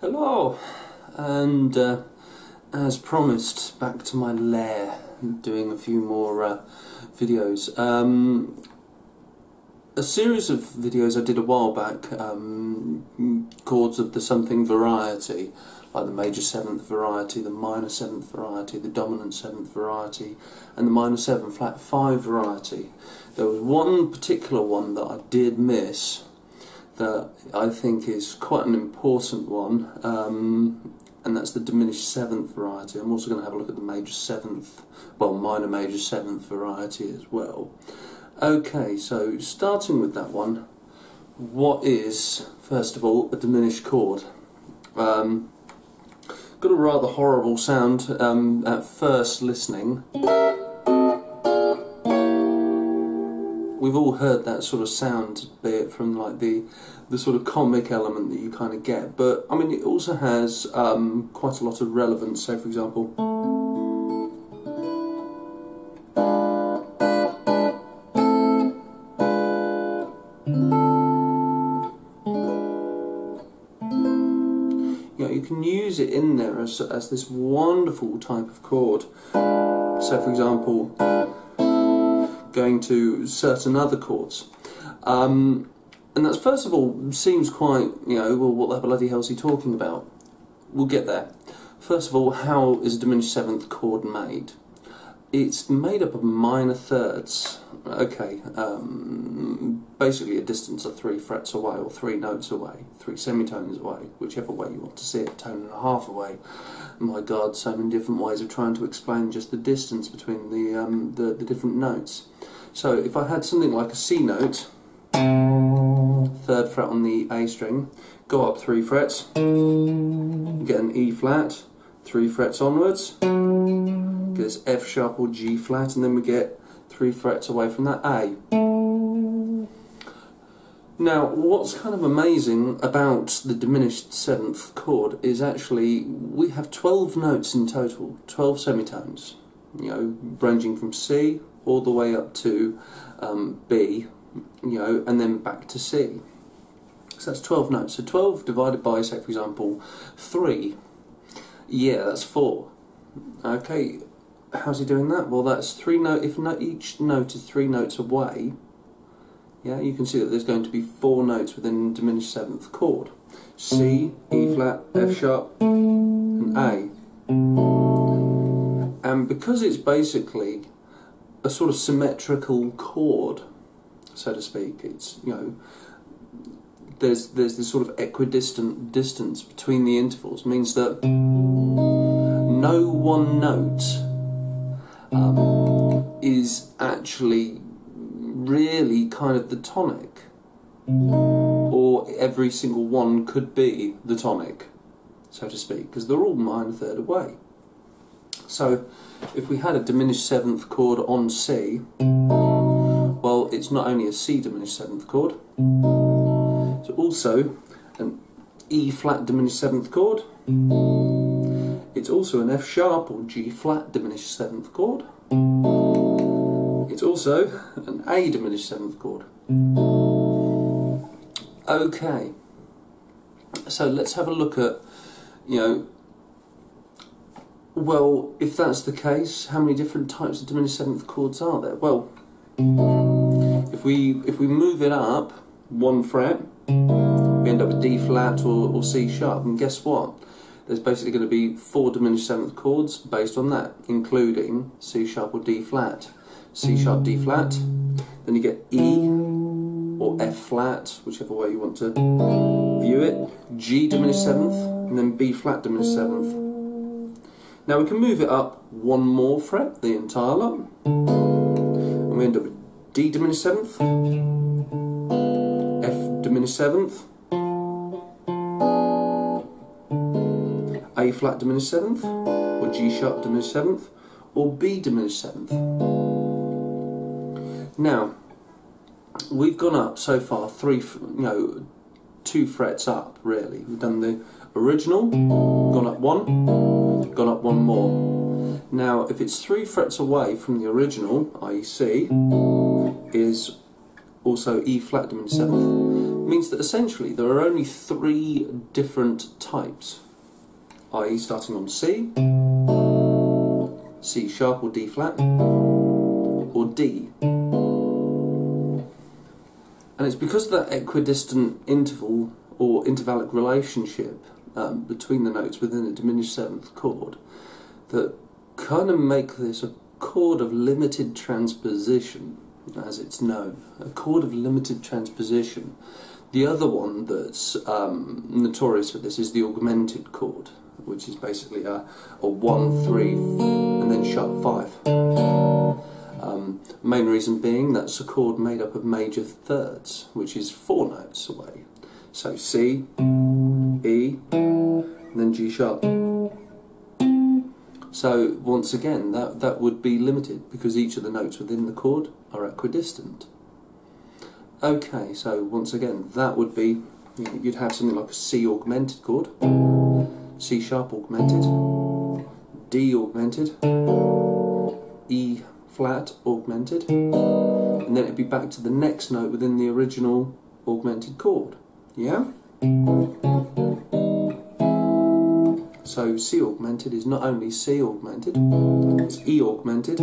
Hello, and as promised, back to my lair, doing a few more videos. A series of videos I did a while back, chords of the something variety, like the major seventh variety, the minor seventh variety, the dominant seventh variety, and the minor 7 flat 5 variety. There was one particular one that I did miss that I think is quite an important one, and that's the diminished seventh variety. I'm also going to have a look at the major seventh, well, minor major seventh variety as well. Okay, so starting with that one, what is, first of all, a diminished chord? Got a rather horrible sound at first listening. We've all heard that sort of sound, be it from like the sort of comic element that you kind of get, but I mean it also has quite a lot of relevance. So for example, you can use it in there as this wonderful type of chord. So for example, going to certain other chords, and that's, first of all, seems quite, well, what the bloody hell is he talking about? We'll get there. First of all, how is a diminished seventh chord made? It's made up of minor thirds. Okay, basically a distance of 3 frets away, or 3 notes away, 3 semitones away, whichever way you want to see it, tone and a half away. My God, so many different ways of trying to explain just the distance between the different notes. So if I had something like a C note, 3rd fret on the A string, go up 3 frets, get an E flat, 3 frets onwards, get this F sharp or G flat, and then we get 3 frets away from that A. Now, what's kind of amazing about the diminished seventh chord is actually we have 12 notes in total, 12 semitones, ranging from C all the way up to B, and then back to C. So that's 12 notes. So 12 divided by, say, for example, 3, yeah, that's 4. Okay, how's he doing that? Well, that's 3 notes. If each note is 3 notes away, yeah, you can see that there's going to be 4 notes within the diminished seventh chord. C, E flat, F sharp, and A. And because it's basically a sort of symmetrical chord, so to speak, it's, there's this sort of equidistant distance between the intervals, means that no one note is actually really kind of the tonic, or every single one could be the tonic, so to speak, because they're all minor third away. So if we had a diminished seventh chord on C, well, it's not only a C diminished seventh chord, it's also an E flat diminished seventh chord, it's also an F sharp or G flat diminished seventh chord, it's also an A diminished seventh chord. Okay, so let's have a look at, well, if that's the case, how many different types of diminished seventh chords are there? Well, if we move it up 1 fret, we end up with D flat or C sharp, and guess what? There's basically going to be 4 diminished seventh chords based on that, including C sharp or D flat. C sharp, D flat, then you get E or F flat, whichever way you want to view it, G diminished seventh, and then B flat diminished seventh. Now we can move it up 1 more fret, the entire lot, and we end up with D diminished seventh, F diminished seventh, A flat diminished seventh, or G sharp diminished seventh, or B diminished seventh. Now, we've gone up so far 2 frets up, really. We've done the original, gone up 1, gone up 1 more. Now, if it's 3 frets away from the original, i.e. C, is also E flat diminished seventh, means that essentially there are only 3 different types, i.e. starting on C, C sharp or D flat, or D. And it's because of that equidistant interval or intervallic relationship between the notes within a diminished seventh chord that kind of make this a chord of limited transposition, as it's known. A chord of limited transposition. The other one that's notorious for this is the augmented chord, which is basically a 1, 3, and then sharp 5. Main reason being that's a chord made up of major thirds, which is 4 notes away. So C, E, and then G sharp. So once again, that would be limited because each of the notes within the chord are equidistant. Okay, so once again, that would be, you'd have something like a C augmented chord, C sharp augmented, D augmented, E flat augmented, and then it'd be back to the next note within the original augmented chord. Yeah? So C augmented is not only C augmented, it's E augmented.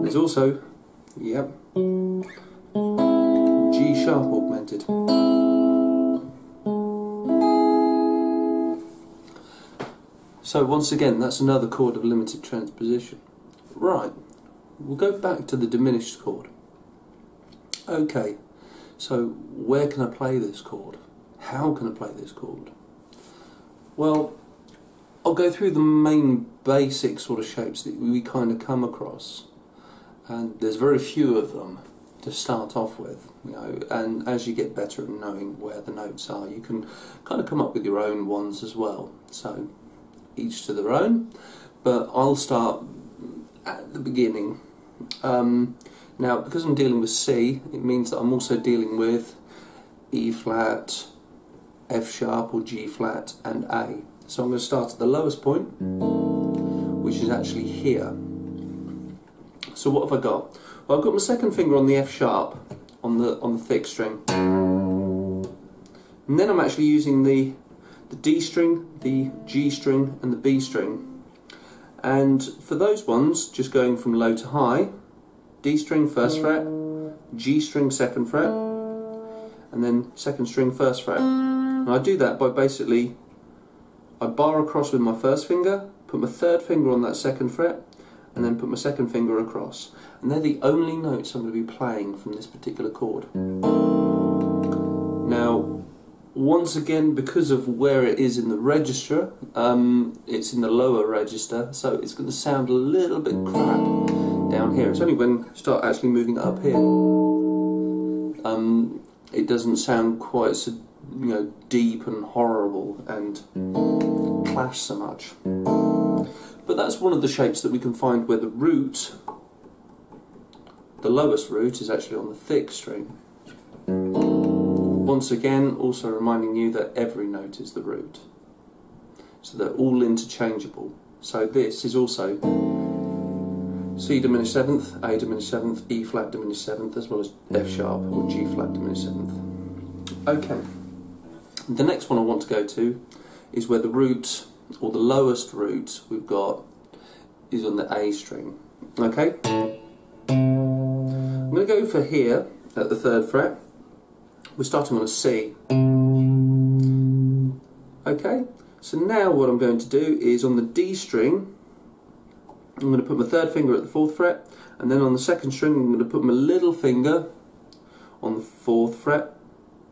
There's also, yep, G sharp augmented. So once again, that's another chord of limited transposition. Right, we'll go back to the diminished chord. Okay, so where can I play this chord? How can I play this chord? Well, I'll go through the main basic sort of shapes that we kind of come across, and there's very few of them to start off with, you know, and as you get better at knowing where the notes are, you can kind of come up with your own ones as well. So each to their own, but I'll start at the beginning. Now, because I'm dealing with C, it means that I'm also dealing with E flat, F sharp or G flat and A. So I'm going to start at the lowest point, which is actually here. So what have I got? Well, I've got my second finger on the F sharp on the thick string, and then I'm actually using the D string, the G string and the B string. And for those ones, just going from low to high, D string first fret, G string second fret, and then second string first fret. And I do that by basically, I bar across with my first finger, put my third finger on that second fret, and then put my second finger across. And they're the only notes I'm going to be playing from this particular chord. Now, once again, because of where it is in the register, it's in the lower register, so it's going to sound a little bit crap down here. It's only when you start actually moving it up here, it doesn't sound quite so, you know, deep and horrible and clash so much. But that's one of the shapes that we can find where the root, the lowest root, is actually on the thick string. Once again, also reminding you that every note is the root. So they're all interchangeable. So this is also C diminished seventh, A diminished seventh, E flat diminished seventh, as well as F sharp or G flat diminished seventh. Okay. The next one I want to go to is where the root, or the lowest root we've got, is on the A string. Okay? I'm going to go for here at the third fret. We're starting on a C. Okay? So now what I'm going to do is on the D string, I'm going to put my third finger at the fourth fret, and then on the second string I'm going to put my little finger on the fourth fret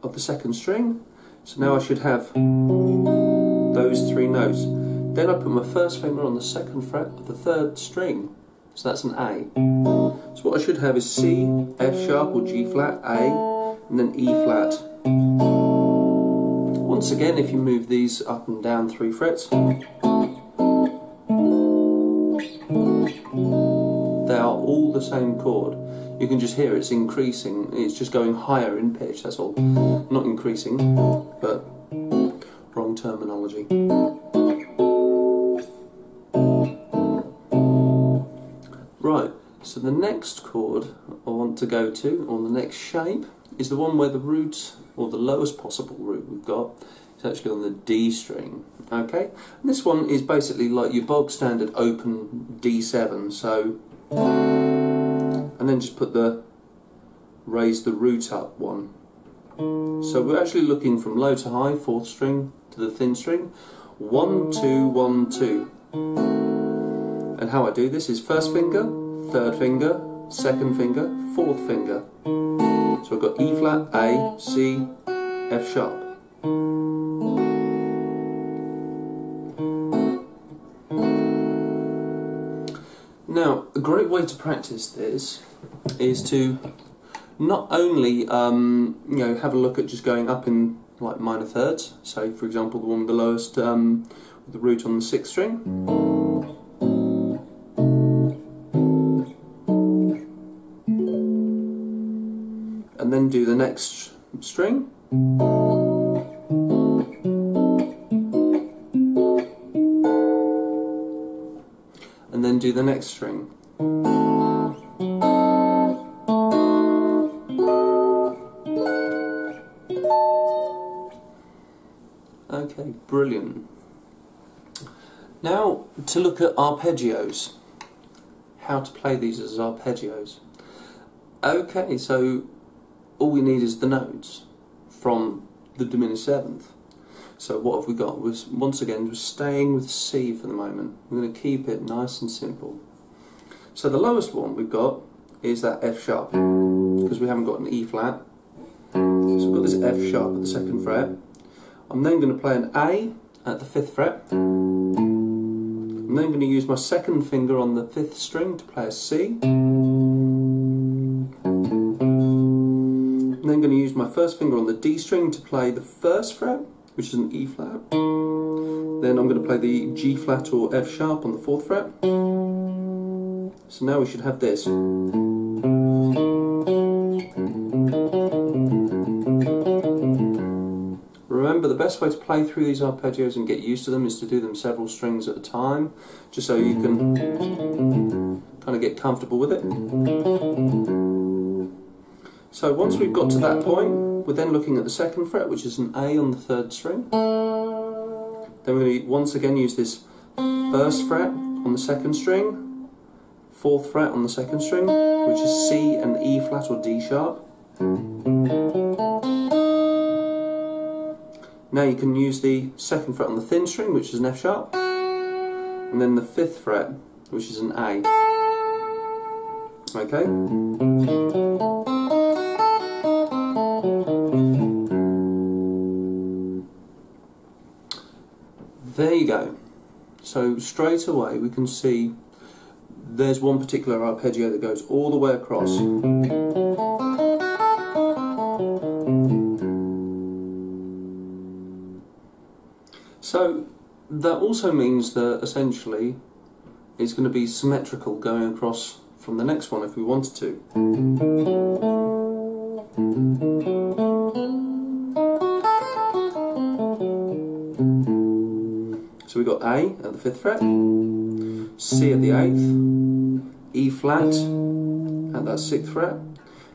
of the second string. So now I should have those 3 notes. Then I put my first finger on the second fret of the third string. So that's an A. So what I should have is C, F sharp or G flat, A, and then E flat. Once again, if you move these up and down 3 frets, they are all the same chord. You can just hear it's increasing, it's just going higher in pitch, that's all. Not increasing, but wrong terminology. Right, So the next chord I want to go to, or the next shape, is the one where the root or the lowest possible root we've got, is actually on the D string. Okay, and this one is basically like your bog standard open D7. So, and then just raise the root up one. So we're actually looking from low to high, 4th string to the thin string, 1, 2, 1, 2. And how I do this is 1st finger, 3rd finger, 2nd finger, 4th finger. So I've got E flat, A, C, F sharp. Now, a great way to practice this is to not only have a look at just going up in like minor thirds. So, for example, the one with the lowest with the root on the 6th string. And then do the next string. And then do the next string. Okay, brilliant. Now to look at arpeggios. How to play these as arpeggios. Okay, so all we need is the notes from the diminished seventh. So what have we got? Once again, we're staying with C for the moment. We're going to keep it nice and simple. So the lowest one we've got is that F sharp, because we haven't got an E flat. So we've got this F sharp at the 2nd fret. I'm then going to play an A at the 5th fret. I'm then going to use my 2nd finger on the 5th string to play a C. I'm then going to use my 1st finger on the D string to play the 1st fret, which is an E flat. Then I'm going to play the G flat or F sharp on the 4th fret. So now we should have this. Remember, the best way to play through these arpeggios and get used to them is to do them several strings at a time, just so you can kind of get comfortable with it. So once we've got to that point, we're then looking at the 2nd fret, which is an A on the 3rd string. Then we're going to once again use this 1st fret on the 2nd string, 4th fret on the 2nd string, which is C and E flat or D sharp. Now you can use the 2nd fret on the thin string, which is an F sharp, and then the 5th fret, which is an A. Okay? There you go. So straight away we can see there's one particular arpeggio that goes all the way across. So that also means that essentially it's going to be symmetrical going across from the next one if we wanted to. So we got A at the 5th fret, C at the 8th, E flat at that 6th fret,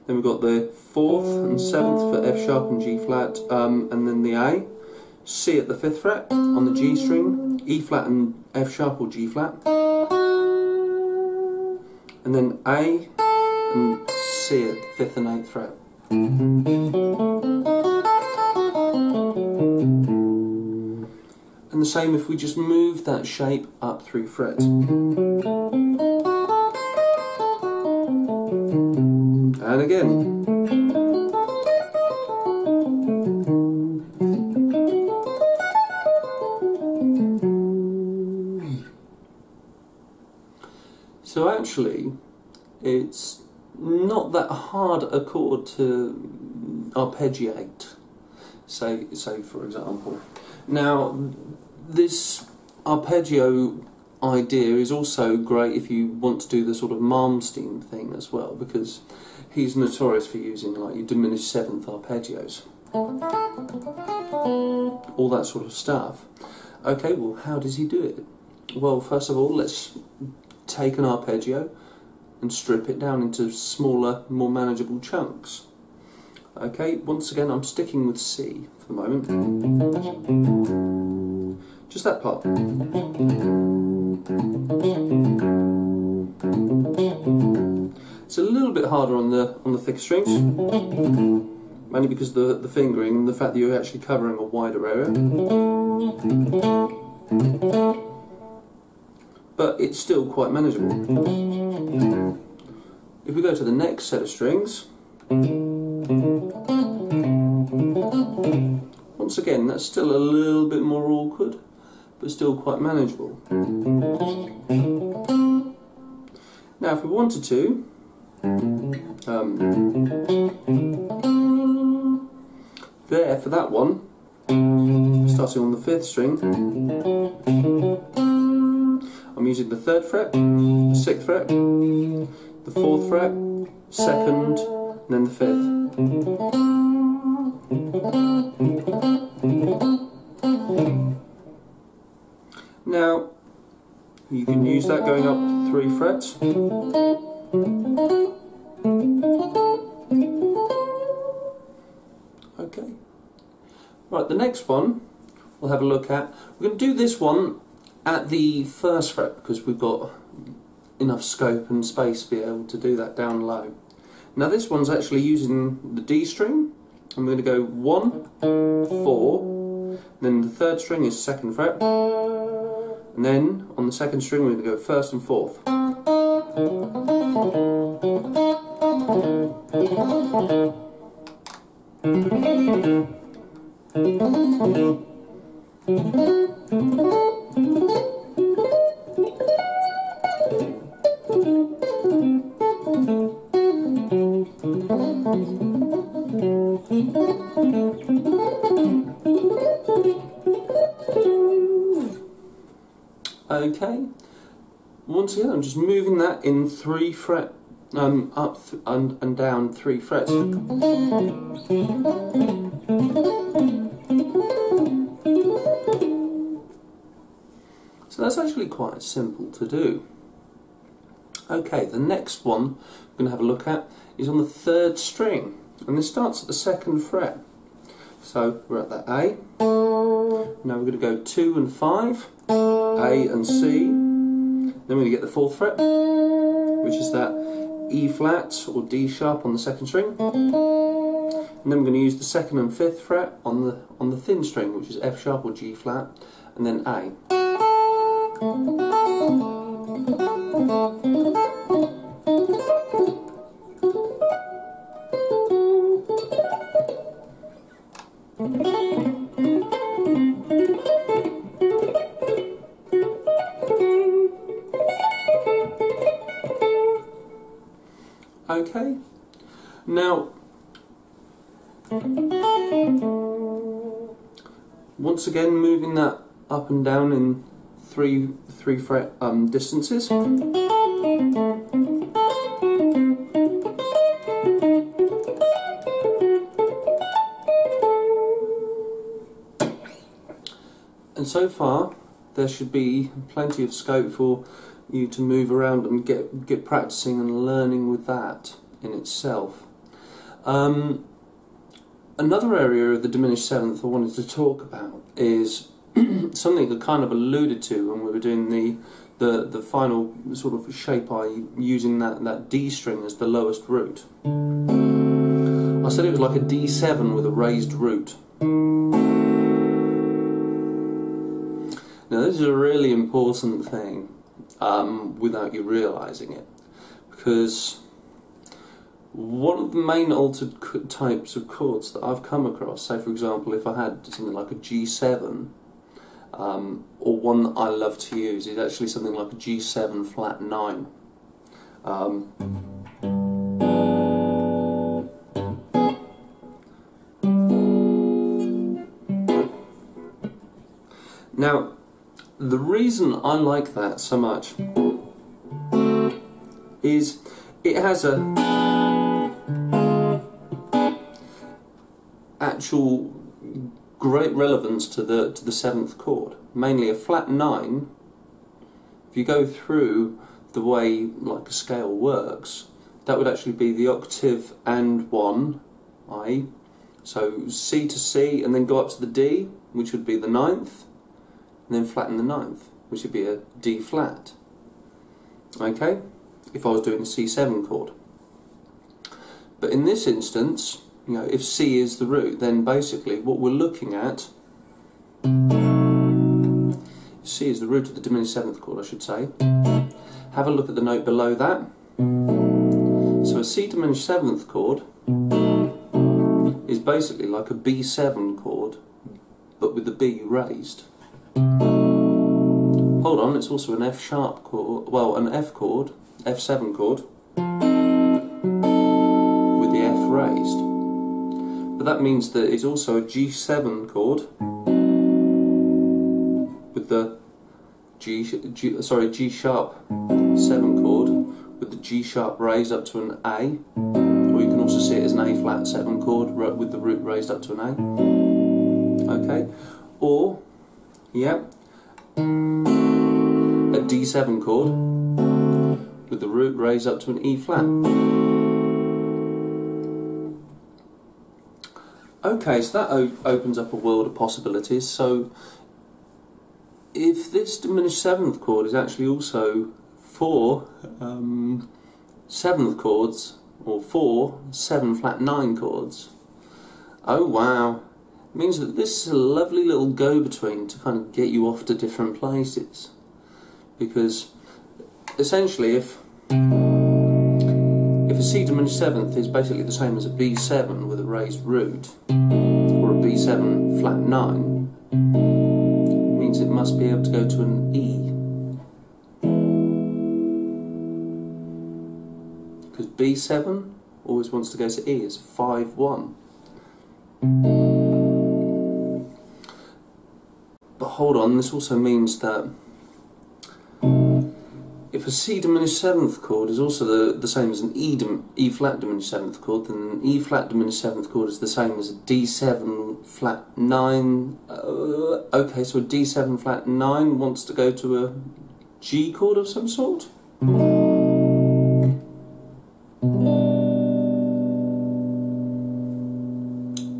then we've got the 4th and 7th for F sharp and G flat, and then the A, C at the 5th fret on the G string, E flat and F sharp or G flat, and then A and C at the 5th and 8th fret. And the same if we just move that shape up 3 frets. And again. So actually, it's not that hard a chord to arpeggiate, say for example. Now, this arpeggio idea is also great if you want to do the sort of Malmsteen thing as well, because he's notorious for using like your diminished seventh arpeggios, all that sort of stuff. Okay, well, how does he do it? Well, first of all, let's take an arpeggio and strip it down into smaller, more manageable chunks. Okay, once again I'm sticking with C for the moment. Just that part. It's a little bit harder on the thick strings, mainly because of the fingering and the fact that you're actually covering a wider area. But it's still quite manageable. If we go to the next set of strings, once again that's still a little bit more awkward, but still quite manageable. Now if we wanted to, there for that one, starting on the 5th string, I'm using the 3rd fret, the 6th fret, the 4th fret, 2nd, and then the 5th. Now, you can use that going up 3 frets. Okay. Right, the next one we'll have a look at. We're going to do this one at the 1st fret because we've got enough scope and space to be able to do that down low. Now this one's actually using the D string. I'm going to go 1, 4, then the 3rd string is 2nd fret, and then on the 2nd string we're going to go 1st and 4th. Okay, once again I'm just moving that in 3 fret, up and down 3 frets. So that's actually quite simple to do. Okay, the next one we're going to have a look at is on the 3rd string, and this starts at the 2nd fret. So we're at that A. Now we're going to go 2 and 5, A and C. Then we're going to get the 4th fret, which is that E flat or D sharp on the 2nd string. And then we're going to use the 2nd and 5th fret on the thin string, which is F sharp or G flat, and then A. Okay, now once again moving that up and down in three fret distances. And so far there should be plenty of scope for you to move around and get practicing and learning with that in itself. Another area of the diminished seventh I wanted to talk about is something I kind of alluded to when we were doing the final sort of shape using that D string as the lowest root. I said it was like a D7 with a raised root. Now this is a really important thing without you realising it, because one of the main altered types of chords that I've come across, say for example if I had something like a G7, or one that I love to use is actually something like a G7 flat 9. Now, the reason I like that so much is it has a actual great relevance to the 7th chord, mainly a flat 9. If you go through the way like a scale works, that would actually be the octave and 1, i.e. so C to C and then go up to the D, which would be the ninth, and then flatten the ninth, which would be a D flat. Okay, if I was doing a C7 chord. But in this instance, you know, if C is the root, then basically what we're looking at, C is the root of the diminished seventh chord, I should say. Have a look at the note below that. So a C diminished seventh chord is basically like a B7 chord, but with the B raised. Hold on, it's also an F sharp chord, well, an F chord, F7 chord, with the F raised. But that means that it's also a G7 chord with the G sharp 7 chord with the G sharp raised up to an A, or you can also see it as an A flat 7 chord with the root raised up to an A. Okay, or yeah, a D7 chord with the root raised up to an E flat. Okay, so that opens up a world of possibilities. So if this diminished seventh chord is actually also 4 seventh chords, or 4 7 flat 9 chords, oh wow, it means that this is a lovely little go-between to kind of get you off to different places. Because essentially if a C diminished seventh is basically the same as a B7 with a raised root, or a B7 flat 9, it means it must be able to go to an E. Because B7 always wants to go to E, it's 5-1. But hold on, this also means that if a C diminished seventh chord is also the same as an E flat diminished seventh chord, then an E flat diminished seventh chord is the same as a D7 flat 9. Okay, so a D7 flat 9 wants to go to a G chord of some sort?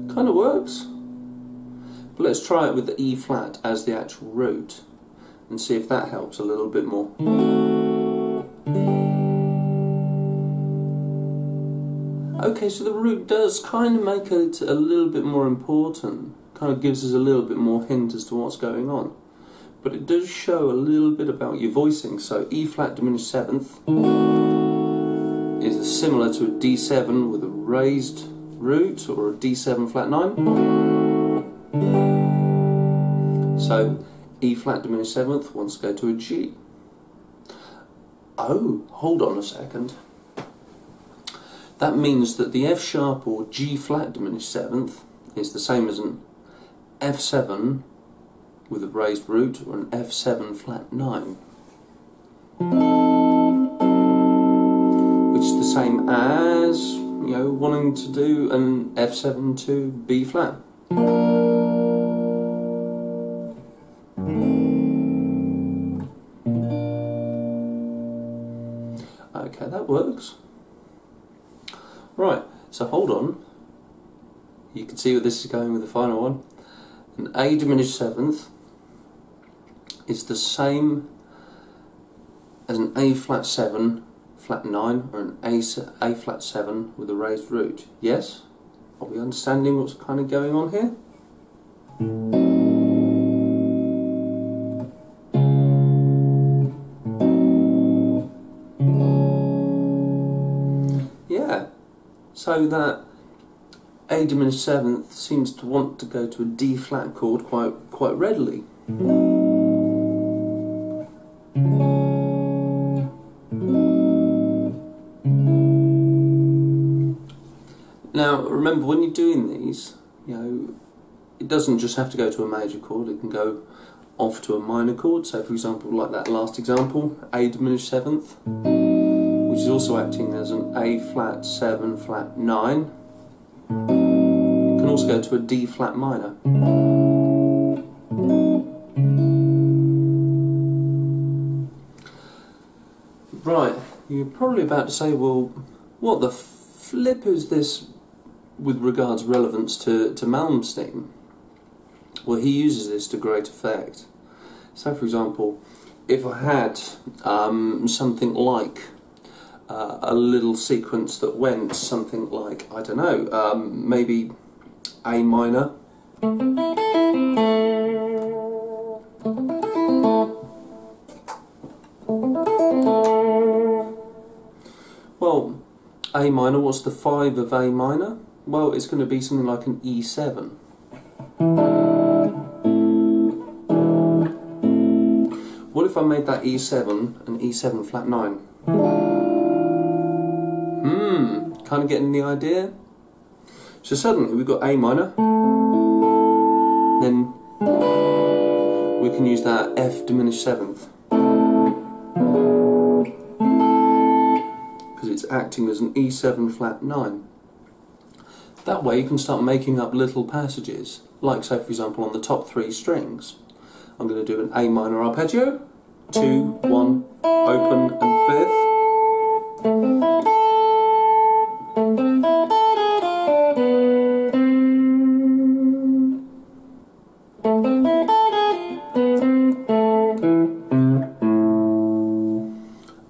Kind of works. But let's try it with the E flat as the actual root and see if that helps a little bit more. Okay, so the root does kind of make it a little bit more important, kind of gives us a little bit more hint as to what's going on. But it does show a little bit about your voicing. So E flat diminished seventh is similar to a D7 with a raised root, or a D7 flat 9. So E flat diminished seventh wants to go to a G. Oh, hold on a second. That means that the F sharp or G flat diminished seventh is the same as an F7 with a raised root, or an F7 flat 9. Which is the same as, you know, wanting to do an F7 to B flat. Okay, that works. Right, so hold on. You can see where this is going with the final one. An A diminished seventh is the same as an A flat 7 flat 9, or an A flat 7 with a raised root. Yes? Are we understanding what's kind of going on here? Yeah. So that A diminished seventh seems to want to go to a D flat chord quite readily. Now remember, when you're doing these, you know, it doesn't just have to go to a major chord, it can go off to a minor chord. So for example, like that last example, A diminished seventh, which is also acting as an A flat 7 flat 9. It can also go to a D flat minor. Right, you're probably about to say, well, what the flip is this with regards relevance to Malmsteen, well, he uses this to great effect. So, for example, if I had something like a little sequence that went something like, I don't know, maybe A minor, well, A minor, what's the 5 of A minor? Well, it's going to be something like an E7. What if I made that E7 an E7 flat 9? Kind of getting the idea? So suddenly we've got A minor, then we can use that F diminished seventh, because it's acting as an E7 flat 9. That way you can start making up little passages, like say for example on the top 3 strings. I'm going to do an A minor arpeggio, 2, 1, open and 5th.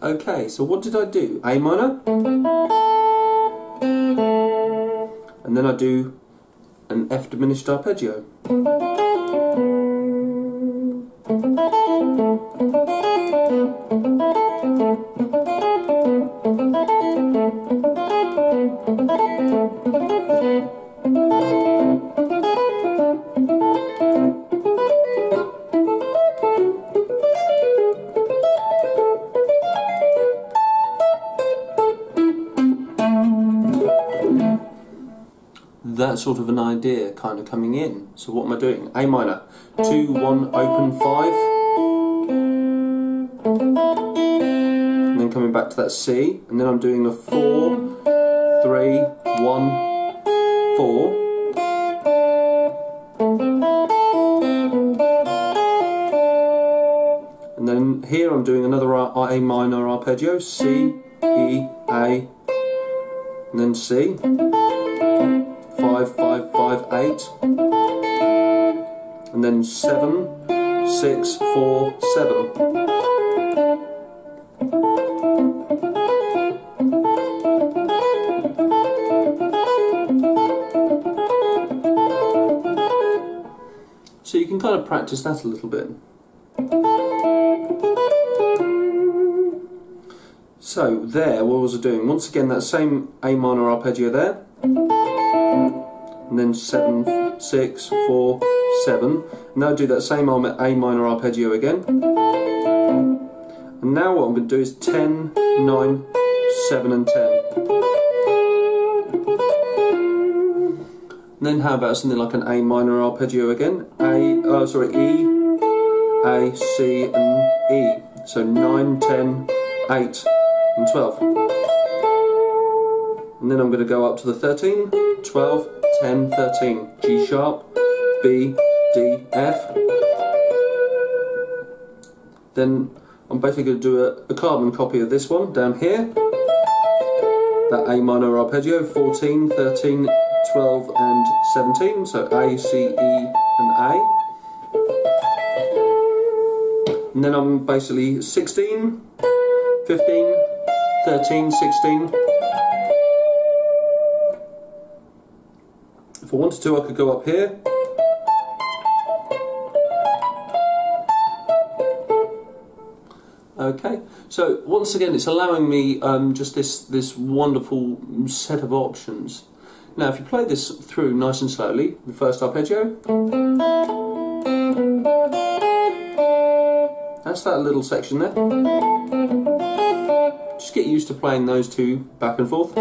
Okay, so what did I do? A minor, and then I do an F diminished arpeggio. That sort of an idea kind of coming in. So what am I doing? A minor, 2, 1, open, 5, and then coming back to that C, and then I'm doing a 4, 3, 1, 4, and then here I'm doing another A minor arpeggio, C, E, A, and then C. 5, 5, 5, 8, and then 7, 6, 4, 7. So you can kind of practice that a little bit. So there, what was I doing? Once again, that same A minor arpeggio there. And then 7, 6, 4, 7. Now do that same A minor arpeggio again. And now what I'm going to do is 10, 9, 7 and 10. And then how about something like an A minor arpeggio again? E, A, C and E. So 9, 10, 8 and 12. And then I'm going to go up to the 13, 12, 10, 13, G sharp, B, D, F. Then I'm basically going to do a carbon copy of this one down here. That A minor arpeggio, 14, 13, 12 and 17, so A, C, E and A. And then I'm basically 16, 15, 13, 16. If I wanted to, I could go up here. Okay, so once again it's allowing me just this wonderful set of options. Now if you play this through nice and slowly, the first arpeggio, that's that little section there. Just get used to playing those two back and forth.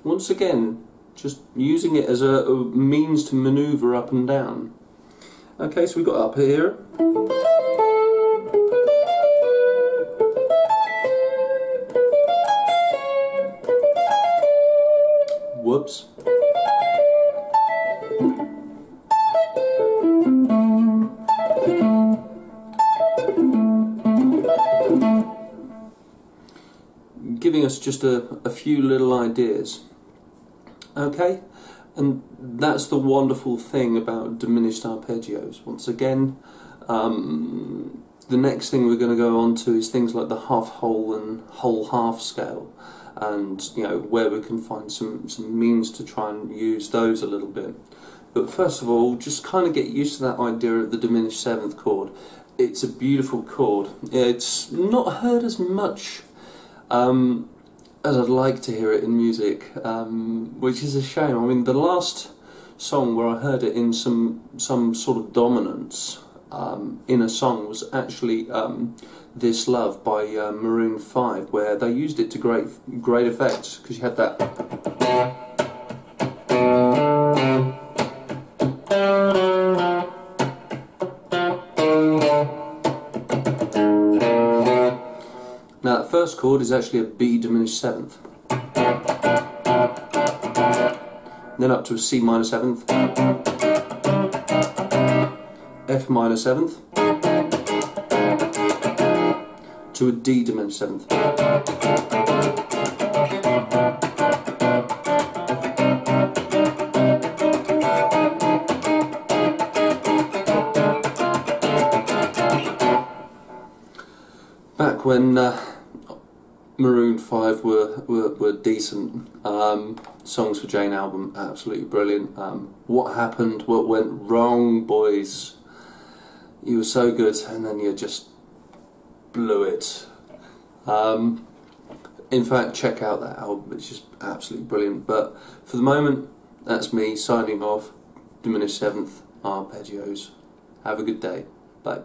Once again, just using it as a means to manoeuvre up and down. Okay, so we've got up here. Whoops. Giving us just a few little ideas. Okay, and that's the wonderful thing about diminished arpeggios. Once again, the next thing we're going to go on to is things like the half-whole and whole-half scale, and you know, where we can find some means to try and use those a little bit. But first of all, just kind of get used to that idea of the diminished seventh chord. It's a beautiful chord. It's not heard as much as I'd like to hear it in music, which is a shame. I mean, the last song where I heard it in some sort of dominance in a song was actually This Love by Maroon 5, where they used it to great effect, because you had that. Now that first chord is actually a B diminished seventh, then up to a C minor seventh, F minor seventh, to a D diminished seventh. Back when Maroon 5 were decent, Songs for Jane album, absolutely brilliant. What happened, what went wrong, boys? You were so good and then you just blew it. In fact, check out that album, it's just absolutely brilliant. But for the moment, that's me signing off. Diminished Seventh, Arpeggios. Have a good day. Bye.